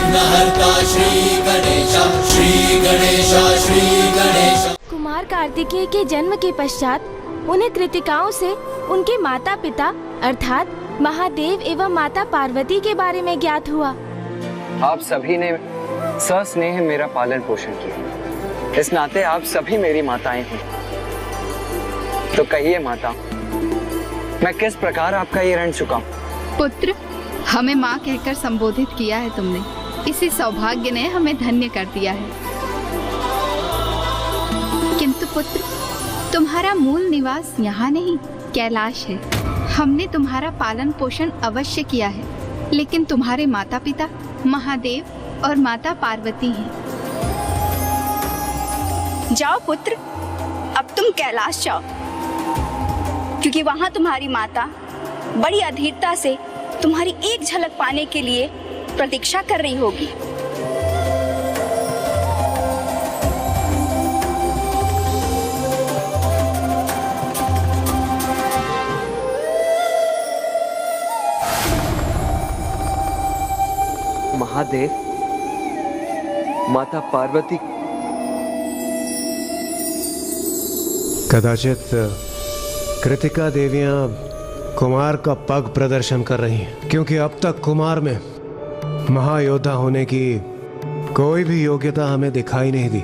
विघ्नहर्ता श्री गणेश, श्री गणेश, श्री गणेश। कुमार कार्तिकेय के जन्म के पश्चात उन्हें कृतिकाओं से उनके माता पिता अर्थात महादेव एवं माता पार्वती के बारे में ज्ञात हुआ। आप सभी ने सस्नेह मेरा पालन पोषण किया, इस नाते आप सभी मेरी माताएं हैं। तो कहिए माता, मैं किस प्रकार आपका ये ऋण चुकाऊं? पुत्र, हमें माँ कहकर संबोधित किया है तुमने, इसी सौभाग्य ने हमें धन्य कर दिया है। किंतु पुत्र, तुम्हारा मूल निवास यहाँ नहीं, कैलाश है। हमने तुम्हारा पालन पोषण अवश्य किया है, लेकिन तुम्हारे माता पिता महादेव और माता पार्वती हैं। जाओ पुत्र, अब तुम कैलाश जाओ, क्योंकि वहाँ तुम्हारी माता बड़ी अधीरता से तुम्हारी एक झलक पाने के लिए प्रतीक्षा कर रही होगी। महादेव, माता पार्वती, कदाचित कृतिका देवियां कुमार का पग प्रदर्शन कर रही हैं, क्योंकि अब तक कुमार में महायोद्धा होने की कोई भी योग्यता हमें दिखाई नहीं दी।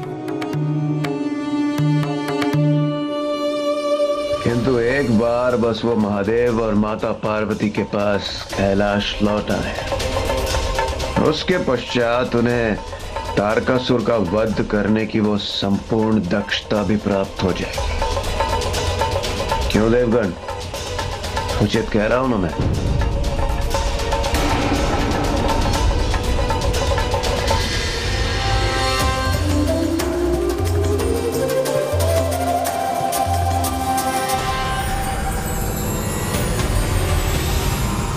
किंतु एक बार बस वो महादेव और माता पार्वती के पास कैलाश लौट आए, उसके पश्चात उन्हें तारकासुर का वध करने की वो संपूर्ण दक्षता भी प्राप्त हो जाएगी। क्यों देवगण, उचित कह रहा हूं ना मैं?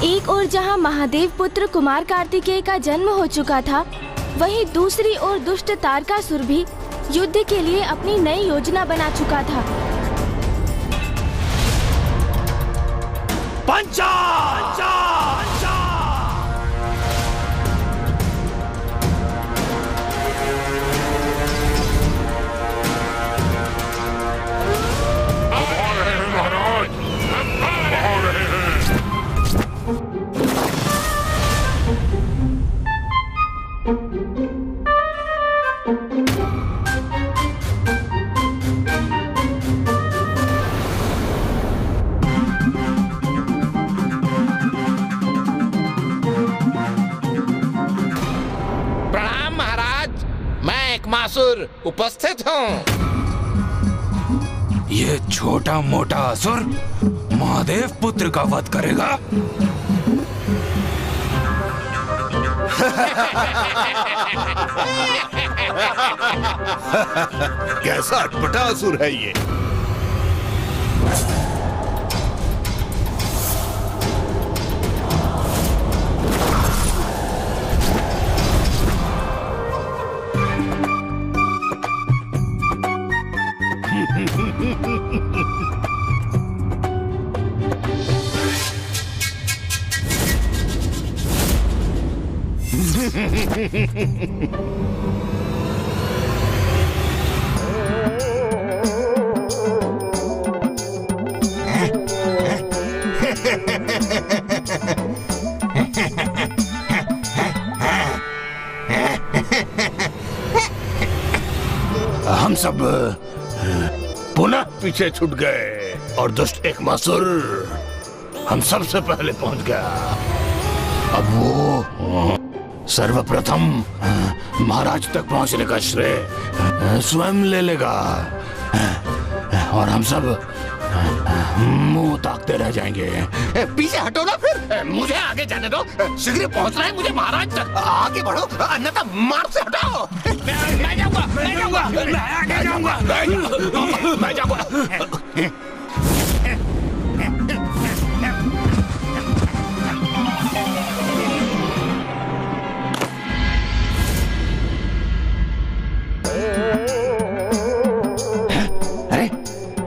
एक ओर जहां महादेव पुत्र कुमार कार्तिकेय का जन्म हो चुका था, वहीं दूसरी ओर दुष्ट तारकासुर भी युद्ध के लिए अपनी नई योजना बना चुका था। मासुर उपस्थित हूँ। ये छोटा मोटा असुर महादेव पुत्र का वध करेगा? कैसा अटपटा असुर है ये? हम सब पुनः पीछे छूट गए और दुष्ट एक मासुर हम सबसे पहले पहुंच गया। अब वो सर्वप्रथम महाराज तक पहुंचने का श्रेय स्वयं ले लेगा और हम सब मुंह ताकते रह जाएंगे। पीछे हटो ना, फिर मुझे आगे जाने दो। शीघ्र पहुंचना है मुझे महाराज तक। आगे बढ़ो, अन्यथा मार्ग से हटाओ। मैं जाऊंगा, मैं जाऊंगा, मैं आगे जाऊंगा, मैं जाऊंगा।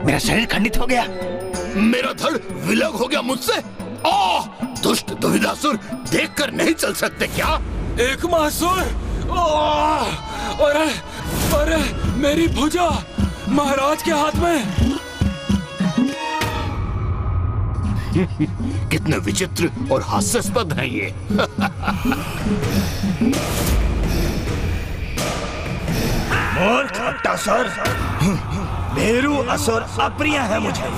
मेरा शरीर खंडित हो गया, मेरा धड़ विलग हो गया मुझसे। दुष्ट दुविधासुर देखकर नहीं चल सकते क्या? एक मासूर। अरे अरे मेरी भुजा महाराज के हाथ में। कितने विचित्र और हास्यास्पद हैं ये। मूर्ख अट्टासुर, भेरू असुर अप्रिय है मुझे।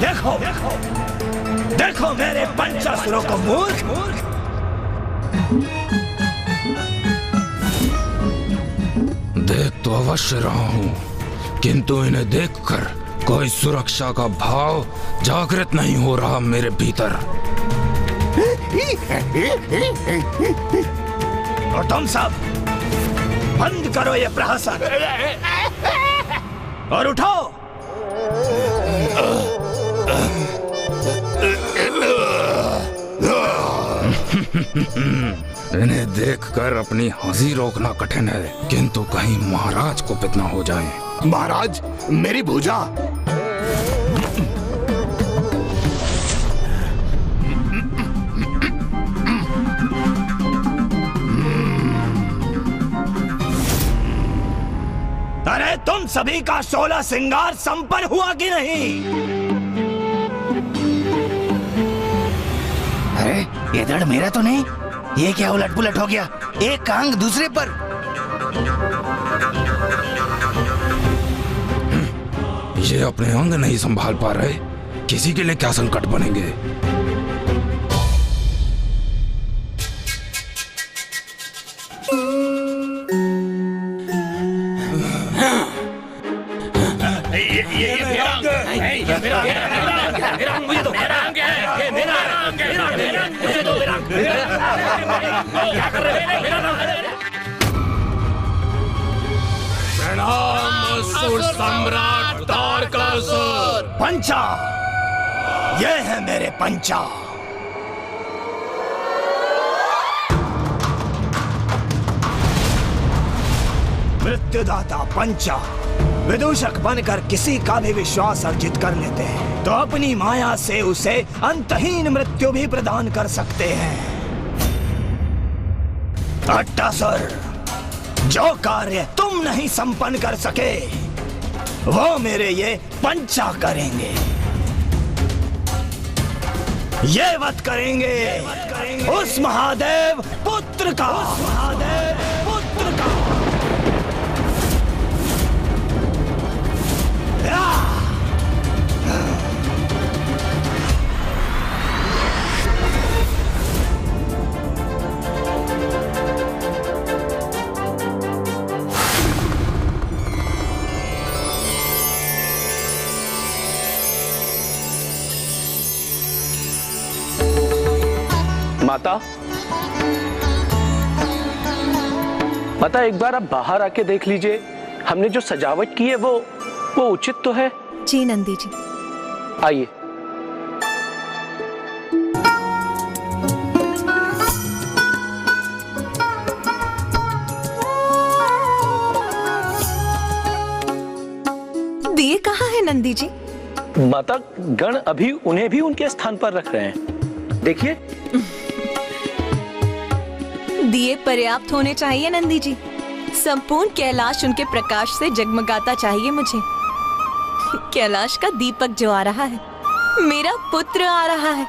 देखो देखो मेरे पंचासुरों को मूर्ख। देख तो अवश्य रहा हूँ, किंतु इन्हें देखकर कोई सुरक्षा का भाव जागृत नहीं हो रहा मेरे भीतर। और तुम सब बंद करो ये प्रहसन और उठो। इन्हें देखकर अपनी हंसी रोकना कठिन है, किंतु कहीं महाराज कुपित ना हो जाएं। महाराज, मेरी भुजा। अरे तुम सभी का 16 श्रृंगार संपन्न हुआ कि नहीं? अरे ये धड़ मेरा तो नहीं, ये क्या उलट पुलट हो गया? एक अंग दूसरे पर। ये अपने अंग नहीं संभाल पा रहे, किसी के लिए क्या संकट बनेंगे। सम्राट तारकासुर। पंचा, ये है मेरे पंचा। मृत्युदाता पंचा विदूषक बनकर किसी का भी विश्वास अर्जित कर लेते हैं तो अपनी माया से उसे अंतहीन मृत्यु भी प्रदान कर सकते हैं। अट्टासुर, जो कार्य तुम नहीं संपन्न कर सके वो मेरे ये पंचा करेंगे। ये वध करेंगे उस महादेव पुत्र का। माता, माता एक बार आप बाहर आके देख लीजिए, हमने जो सजावट की है वो उचित तो है? जी नंदी जी। आइए। दिए कहाँ है नंदी जी? माता, गण अभी उन्हें भी उनके स्थान पर रख रहे हैं, देखिए। दिए पर्याप्त होने चाहिए नंदी जी। संपूर्ण कैलाश उनके प्रकाश से जगमगाता चाहिए मुझे। कैलाश का दीपक जो आ रहा है, मेरा पुत्र आ रहा है।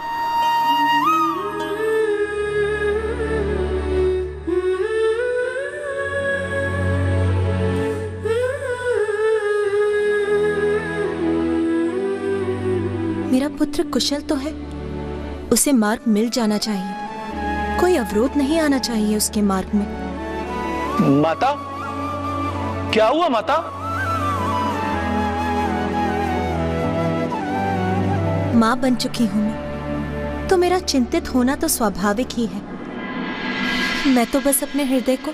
मेरा पुत्र कुशल तो है, उसे मार्ग मिल जाना चाहिए, कोई अवरोध नहीं आना चाहिए उसके मार्ग में। माता, क्या हुआ माता? माँ बन चुकी हूं मैं, तो मेरा चिंतित होना तो स्वाभाविक ही है। मैं तो बस अपने हृदय को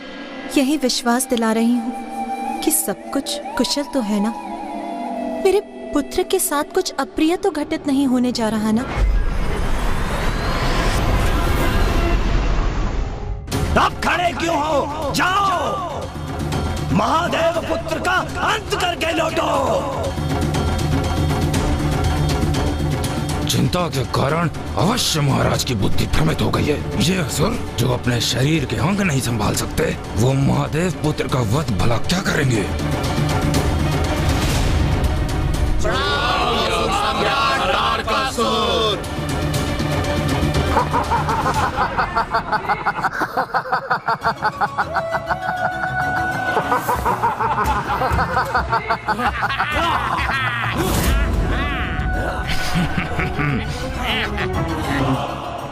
यही विश्वास दिला रही हूँ कि सब कुछ कुशल तो है ना। मेरे पुत्र के साथ कुछ अप्रिय तो घटित नहीं होने जा रहा ना। अब खड़े क्यों हो? जाओ, महादेव पुत्र का अंत करके लौटो। चिंता के कारण अवश्य महाराज की बुद्धि भ्रमित हो गई है। ये असुर जो अपने शरीर के अंग नहीं संभाल सकते, वो महादेव पुत्र का वध भला क्या करेंगे?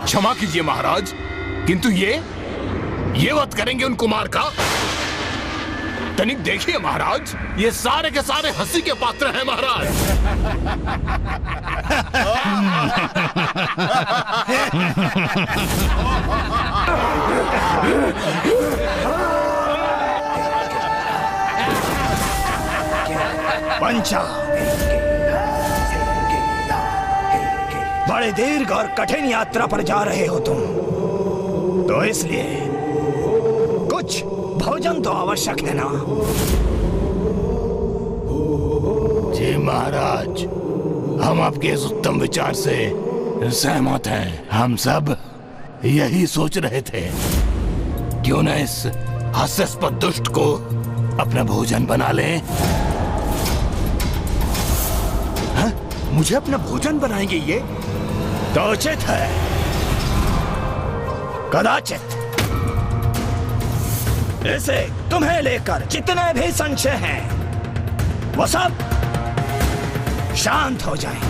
क्षमा कीजिए महाराज, किंतु ये वध करेंगे उन कुमार का? तनिक देखिए महाराज, ये सारे के सारे हंसी के पात्र हैं महाराज। पंचा, बड़े दीर्घ और कठिन यात्रा पर जा रहे हो तुम, तो इसलिए कुछ भोजन तो आवश्यक है ना? जी महाराज, हम आपके इस उत्तम विचार से सहमत हैं। हम सब यही सोच रहे थे, क्यों न इस हास्यास्पद दुष्ट को अपना भोजन बना लें। हाँ? मुझे अपना भोजन बनाएंगे ये? तो उचित है, कदाचित इसे तुम्हें लेकर जितने भी संशय हैं, वो सब शांत हो जाएं।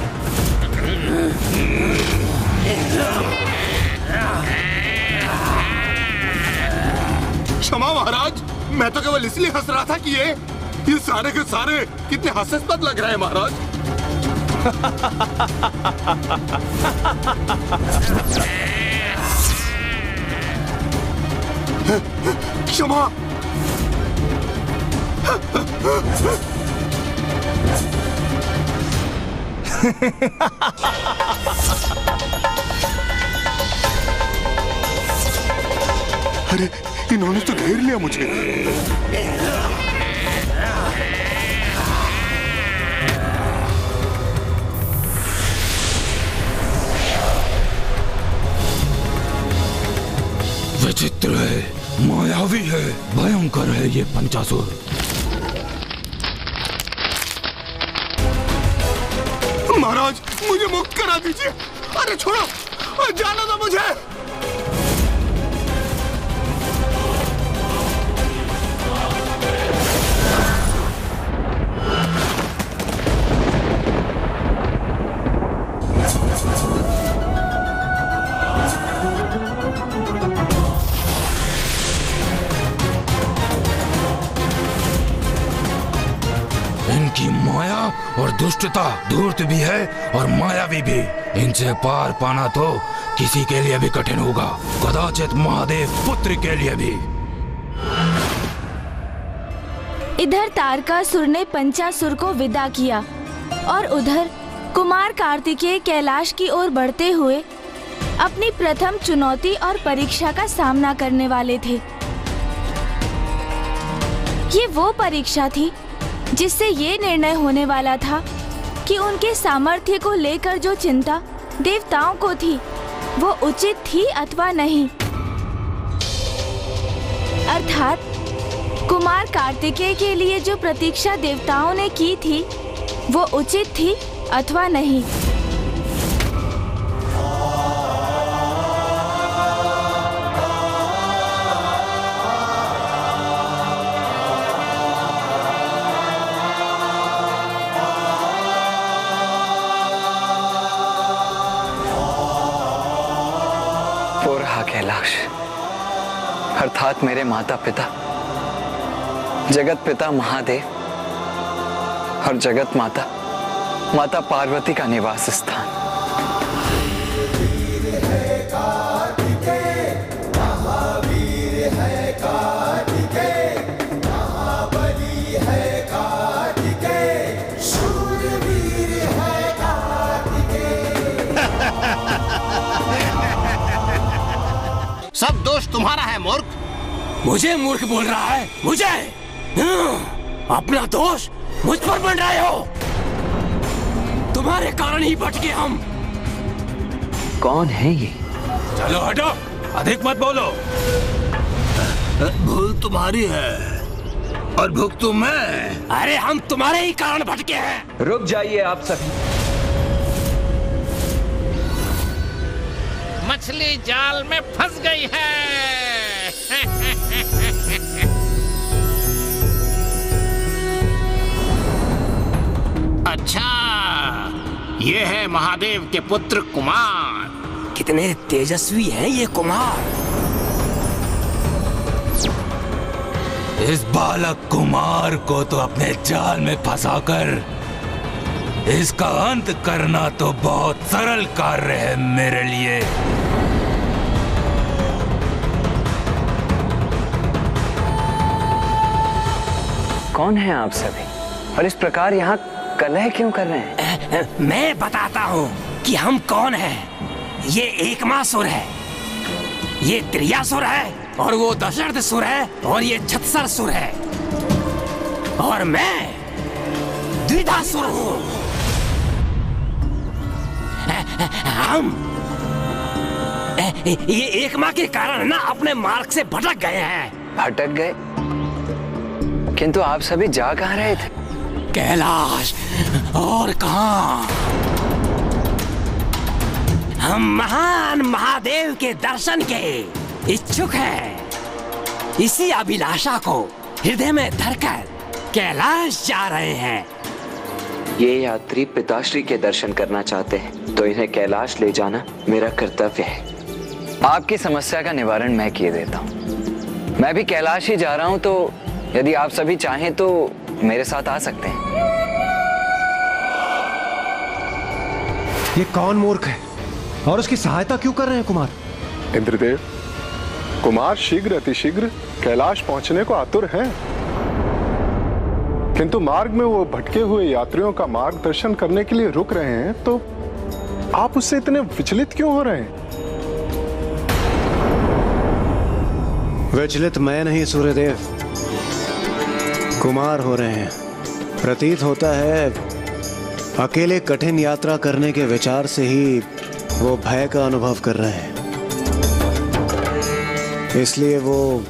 क्षमा महाराज, मैं तो केवल इसलिए हंस रहा था कि ये सारे के सारे कितने हास्यास्पद लग रहे हैं महाराज। क्षमा। अरे इन्होंने तो घेर लिया मुझे। विचित्र है, मायावी है, भयंकर है ये पंचासुर। महाराज, मुझे मुक्त करा दीजिए। अरे छोड़ो, जाने दो मुझे। इनकी माया और दुष्टता धूर्त भी है और मायावी भी। इनसे पार पाना तो किसी के लिए भी कठिन होगा, कदाचित महादेव पुत्र के लिए भी। इधर तारकासुर ने पंचासुर को विदा किया और उधर कुमार कार्तिकेय कैलाश की ओर बढ़ते हुए अपनी प्रथम चुनौती और परीक्षा का सामना करने वाले थे। ये वो परीक्षा थी जिससे ये निर्णय होने वाला था कि उनके सामर्थ्य को लेकर जो चिंता देवताओं को थी वो उचित थी अथवा नहीं। अर्थात कुमार कार्तिकेय के लिए जो प्रतीक्षा देवताओं ने की थी वो उचित थी अथवा नहीं। वो रहा कैलाश, अर्थात मेरे माता पिता, जगत पिता महादेव और जगत माता माता पार्वती का निवास स्थान। सब दोष तुम्हारा है मूर्ख। मुझे मूर्ख बोल रहा है? मुझे अपना दोष मुझ पर बन रहे हो। तुम्हारे कारण ही भटके हम। कौन है ये? चलो हटो, अधिक मत बोलो। भूल तुम्हारी है और भुगतू मैं। अरे हम तुम्हारे ही कारण भटके हैं। रुक जाइए आप सभी। मछली जाल में फंस गई है। अच्छा, ये है महादेव के पुत्र कुमार। कितने तेजस्वी हैं ये कुमार। इस बालक कुमार को तो अपने जाल में फंसाकर इसका अंत करना तो बहुत सरल कार्य है मेरे लिए। कौन है आप सभी और इस प्रकार यहाँ कलह क्यों कर रहे हैं? मैं बताता हूँ कि हम कौन हैं। ये एकमासुर है, ये त्रियासुर है, और वो दशरथसुर है, और ये छत्सरसुर है, और मैं द्विधासुर हूँ। हम ये एक माँ के कारण ना अपने मार्ग से भटक गए हैं। भटक गए? किंतु आप सभी जा कहाँ रहे थे? कैलाश, और कहाँ? हम महान महादेव के दर्शन के इच्छुक हैं। इसी अभिलाषा को हृदय में धरकर कैलाश जा रहे हैं। ये यात्री पिताश्री के दर्शन करना चाहते हैं तो इन्हें कैलाश ले जाना मेरा कर्तव्य है। आपकी समस्या का निवारण मैं किए देता हूँ। मैं भी कैलाश ही जा रहा हूँ, तो यदि आप सभी चाहें तो मेरे साथ आ सकते हैं। ये कौन मूर्ख है और उसकी सहायता क्यों कर रहे हैं कुमार? इंद्रदेव, कुमार शीघ्र अतिशीघ्र कैलाश पहुंचने को आतुर हैं, किंतु मार्ग में वो भटके हुए यात्रियों का मार्गदर्शन करने के लिए रुक रहे हैं, तो आप उससे इतने विचलित क्यों हो रहे हैं? विचलित मैं नहीं सूर्यदेव, कुमार हो रहे हैं। प्रतीत होता है अकेले कठिन यात्रा करने के विचार से ही वो भय का अनुभव कर रहे हैं, इसलिए वो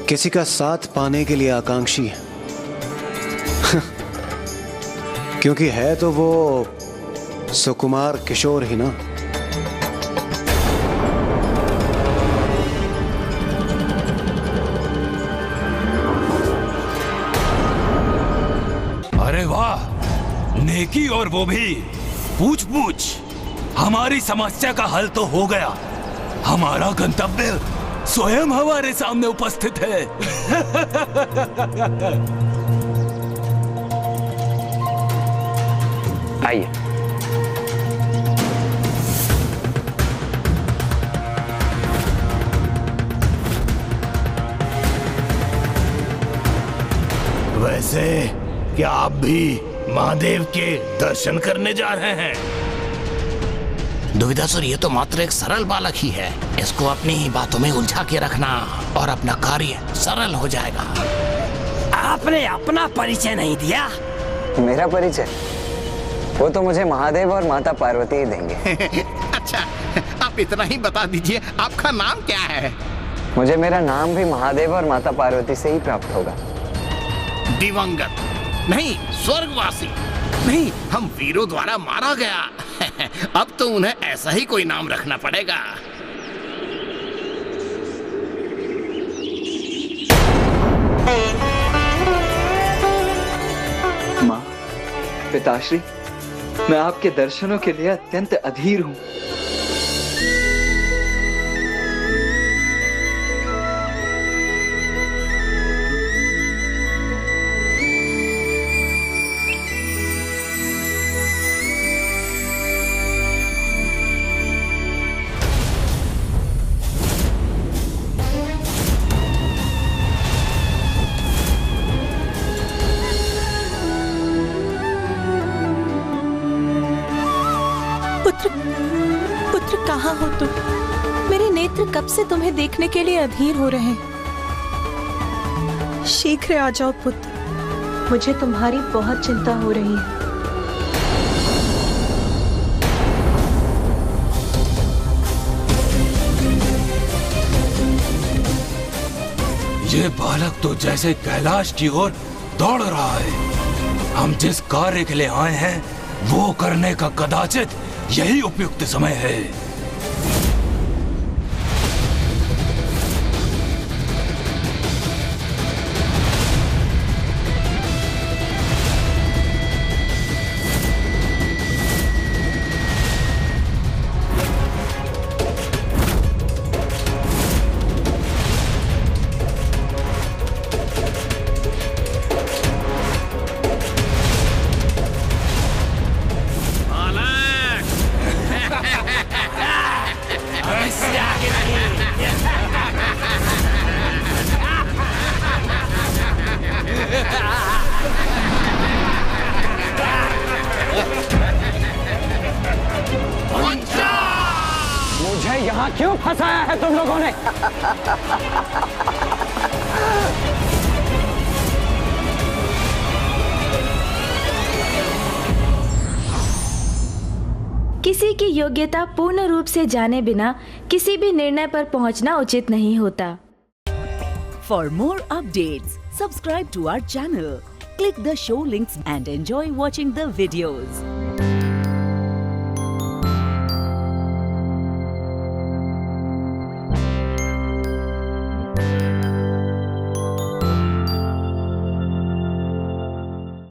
किसी का साथ पाने के लिए आकांक्षी है। क्योंकि है तो वो सुकुमार किशोर ही ना। अरे वाह, नेकी, और वो भी पूछ पूछ। हमारी समस्या का हल तो हो गया। हमारा गंतव्य स्वयं हमारे सामने उपस्थित है। आइए। वैसे क्या आप भी महादेव के दर्शन करने जा रहे हैं? दुविधासुर, ये तो मात्र एक सरल बालक ही है। इसको अपनी ही बातों में उलझा के रखना और अपना कार्य सरल हो जाएगा। आपने अपना परिचय नहीं दिया। मेरा परिचय वो तो मुझे महादेव और माता पार्वती ही देंगे। अच्छा, आप इतना ही बता दीजिए, आपका नाम क्या है? मुझे मेरा नाम भी महादेव और माता पार्वती से ही प्राप्त होगा। दिवंगत नहीं, स्वर्गवासी नहीं, हम वीरों द्वारा मारा गया। अब तो उन्हें ऐसा ही कोई नाम रखना पड़ेगा। माँ, पिताश्री, मैं आपके दर्शनों के लिए अत्यंत अधीर हूँ। पुत्र कहाँ हो तुम? मेरे नेत्र कब से तुम्हें देखने के लिए अधीर हो रहे हैं। शीघ्र आ जाओ पुत्र, मुझे तुम्हारी बहुत चिंता हो रही है। ये बालक तो जैसे कैलाश की ओर दौड़ रहा है। हम जिस कार्य के लिए आए हैं वो करने का कदाचित यही उपयुक्त समय है। मुझे यहाँ क्यों फंसाया है तुम लोगों ने? किसी की योग्यता पूर्ण रूप से जाने बिना किसी भी निर्णय पर पहुंचना उचित नहीं होता। For more updates, subscribe to our channel, click the show links and enjoy watching the videos.